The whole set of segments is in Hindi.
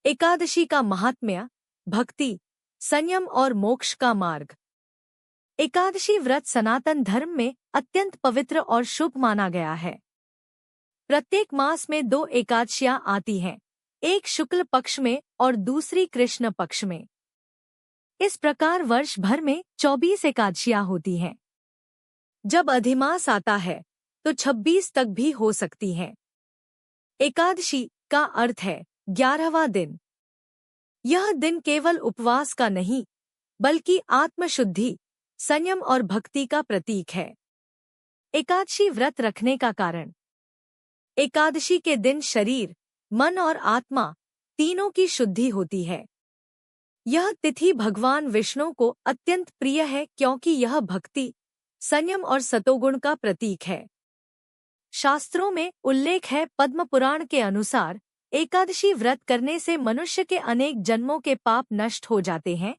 एकादशी का महात्म्य, भक्ति, संयम और मोक्ष का मार्ग। एकादशी व्रत सनातन धर्म में अत्यंत पवित्र और शुभ माना गया है। प्रत्येक मास में 2 एकादशियां आती हैं, एक शुक्ल पक्ष में और दूसरी कृष्ण पक्ष में। इस प्रकार वर्ष भर में 24 एकादशियां होती हैं। जब अधिमास आता है तो 26 तक भी हो सकती हैं। एकादशी का अर्थ है 11वां दिन। यह दिन केवल उपवास का नहीं, बल्कि आत्मशुद्धि, संयम और भक्ति का प्रतीक है। एकादशी व्रत रखने का कारण। एकादशी के दिन शरीर, मन और आत्मा तीनों की शुद्धि होती है। यह तिथि भगवान विष्णु को अत्यंत प्रिय है क्योंकि यह भक्ति, संयम और सतोगुण का प्रतीक है। शास्त्रों में उल्लेख है, पद्म पुराण के अनुसार एकादशी व्रत करने से मनुष्य के अनेक जन्मों के पाप नष्ट हो जाते हैं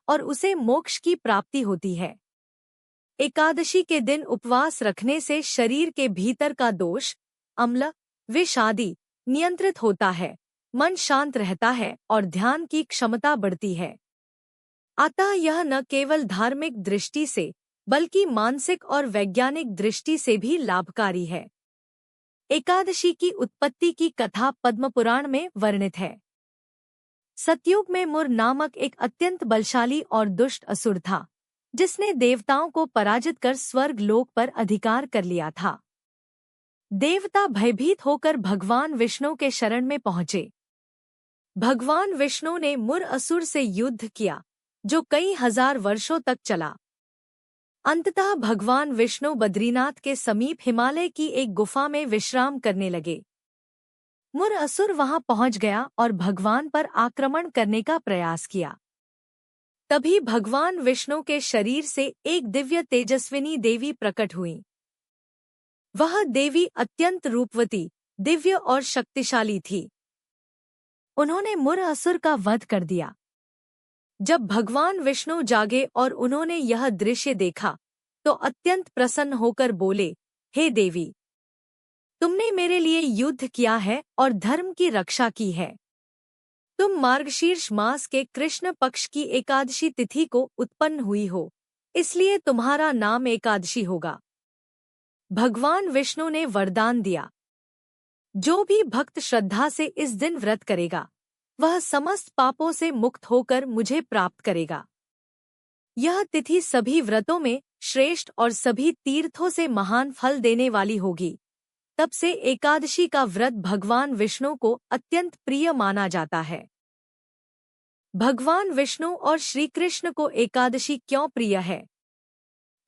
और उसे मोक्ष की प्राप्ति होती है। एकादशी के दिन उपवास रखने से शरीर के भीतर का दोष, अम्ल, विष आदि नियंत्रित होता है, मन शांत रहता है और ध्यान की क्षमता बढ़ती है। अतः यह न केवल धार्मिक दृष्टि से बल्कि मानसिक और वैज्ञानिक दृष्टि से भी लाभकारी है। एकादशी की उत्पत्ति की कथा पद्म पुराण में वर्णित है। सतयुग में मुर नामक एक अत्यंत बलशाली और दुष्ट असुर था, जिसने देवताओं को पराजित कर स्वर्ग लोक पर अधिकार कर लिया था। देवता भयभीत होकर भगवान विष्णु के शरण में पहुंचे। भगवान विष्णु ने मुर असुर से युद्ध किया, जो कई हजार वर्षों तक चला। अंततः भगवान विष्णु बद्रीनाथ के समीप हिमालय की एक गुफा में विश्राम करने लगे। मुर असुर वहां पहुंच गया और भगवान पर आक्रमण करने का प्रयास किया। तभी भगवान विष्णु के शरीर से एक दिव्य तेजस्विनी देवी प्रकट हुई। वह देवी अत्यंत रूपवती, दिव्य और शक्तिशाली थी। उन्होंने मुर असुर का वध कर दिया। जब भगवान विष्णु जागे और उन्होंने यह दृश्य देखा तो अत्यंत प्रसन्न होकर बोले, हे देवी, तुमने मेरे लिए युद्ध किया है और धर्म की रक्षा की है। तुम मार्गशीर्ष मास के कृष्ण पक्ष की एकादशी तिथि को उत्पन्न हुई हो, इसलिए तुम्हारा नाम एकादशी होगा। भगवान विष्णु ने वरदान दिया, जो भी भक्त श्रद्धा से इस दिन व्रत करेगा, वह समस्त पापों से मुक्त होकर मुझे प्राप्त करेगा। यह तिथि सभी व्रतों में श्रेष्ठ और सभी तीर्थों से महान फल देने वाली होगी। तब से एकादशी का व्रत भगवान विष्णु को अत्यंत प्रिय माना जाता है। भगवान विष्णु और श्री कृष्ण को एकादशी क्यों प्रिय है?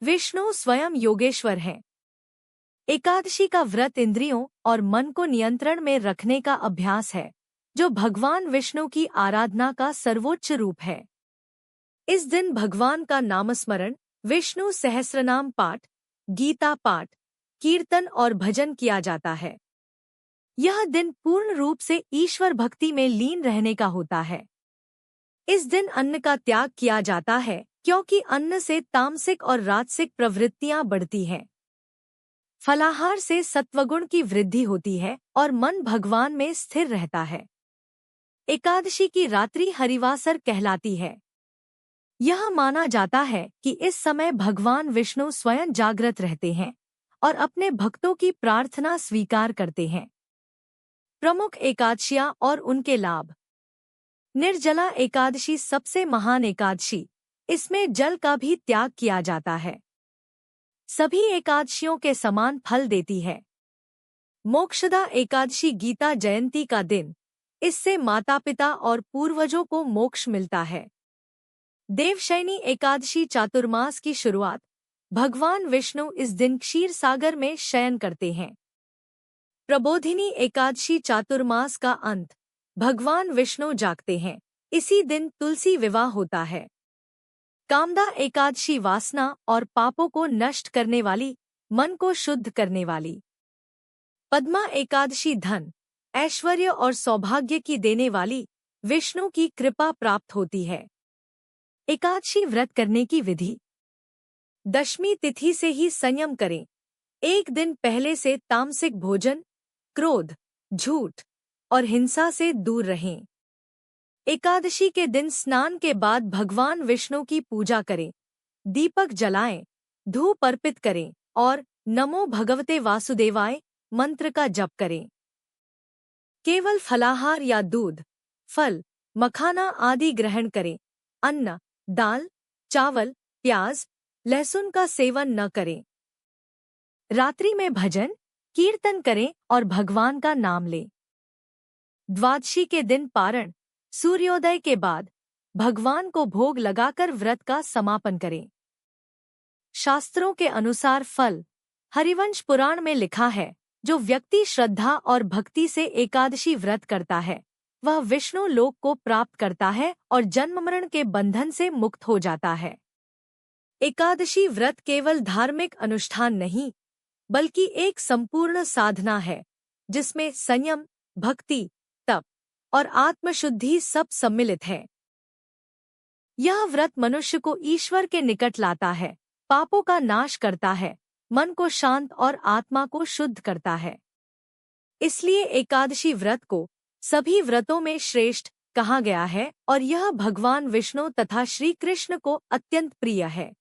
विष्णु स्वयं योगेश्वर हैं। एकादशी का व्रत इंद्रियों और मन को नियंत्रण में रखने का अभ्यास है, जो भगवान विष्णु की आराधना का सर्वोच्च रूप है। इस दिन भगवान का नामस्मरण, विष्णु सहस्रनाम पाठ, गीता पाठ, कीर्तन और भजन किया जाता है। यह दिन पूर्ण रूप से ईश्वर भक्ति में लीन रहने का होता है। इस दिन अन्न का त्याग किया जाता है क्योंकि अन्न से तामसिक और राजसिक प्रवृत्तियां बढ़ती हैं। फलाहार से सत्वगुण की वृद्धि होती है और मन भगवान में स्थिर रहता है। एकादशी की रात्रि हरिवासर कहलाती है। यह माना जाता है कि इस समय भगवान विष्णु स्वयं जागृत रहते हैं और अपने भक्तों की प्रार्थना स्वीकार करते हैं। प्रमुख एकादशियां और उनके लाभ। निर्जला एकादशी सबसे महान एकादशी, इसमें जल का भी त्याग किया जाता है। सभी एकादशियों के समान फल देती है। मोक्षदा एकादशी गीता जयंती का दिन, इससे माता पिता और पूर्वजों को मोक्ष मिलता है। देवशयनी एकादशी चातुर्मास की शुरुआत, भगवान विष्णु इस दिन क्षीर सागर में शयन करते हैं। प्रबोधिनी एकादशी चातुर्मास का अंत, भगवान विष्णु जागते हैं। इसी दिन तुलसी विवाह होता है। कामदा एकादशी वासना और पापों को नष्ट करने वाली, मन को शुद्ध करने वाली। पद्मा एकादशी धन, ऐश्वर्य और सौभाग्य की देने वाली, विष्णु की कृपा प्राप्त होती है। एकादशी व्रत करने की विधि। दशमी तिथि से ही संयम करें। एक दिन पहले से तामसिक भोजन, क्रोध, झूठ और हिंसा से दूर रहें। एकादशी के दिन स्नान के बाद भगवान विष्णु की पूजा करें, दीपक जलाएं, धूप अर्पित करें और नमो भगवते वासुदेवाय मंत्र का जप करें। केवल फलाहार या दूध, फल, मखाना आदि ग्रहण करें। अन्न, दाल, चावल, प्याज, लहसुन का सेवन न करें। रात्रि में भजन, कीर्तन करें और भगवान का नाम लें। द्वादशी के दिन पारण, सूर्योदय के बाद भगवान को भोग लगाकर व्रत का समापन करें। शास्त्रों के अनुसार फल, हरिवंश पुराण में लिखा है, जो व्यक्ति श्रद्धा और भक्ति से एकादशी व्रत करता है वह विष्णु लोक को प्राप्त करता है और जन्म मरण के बंधन से मुक्त हो जाता है। एकादशी व्रत केवल धार्मिक अनुष्ठान नहीं बल्कि एक संपूर्ण साधना है जिसमें संयम, भक्ति, तप और आत्मशुद्धि सब सम्मिलित है। यह व्रत मनुष्य को ईश्वर के निकट लाता है, पापों का नाश करता है, मन को शांत और आत्मा को शुद्ध करता है। इसलिए एकादशी व्रत को सभी व्रतों में श्रेष्ठ कहा गया है और यह भगवान विष्णु तथा श्री कृष्ण को अत्यंत प्रिय है।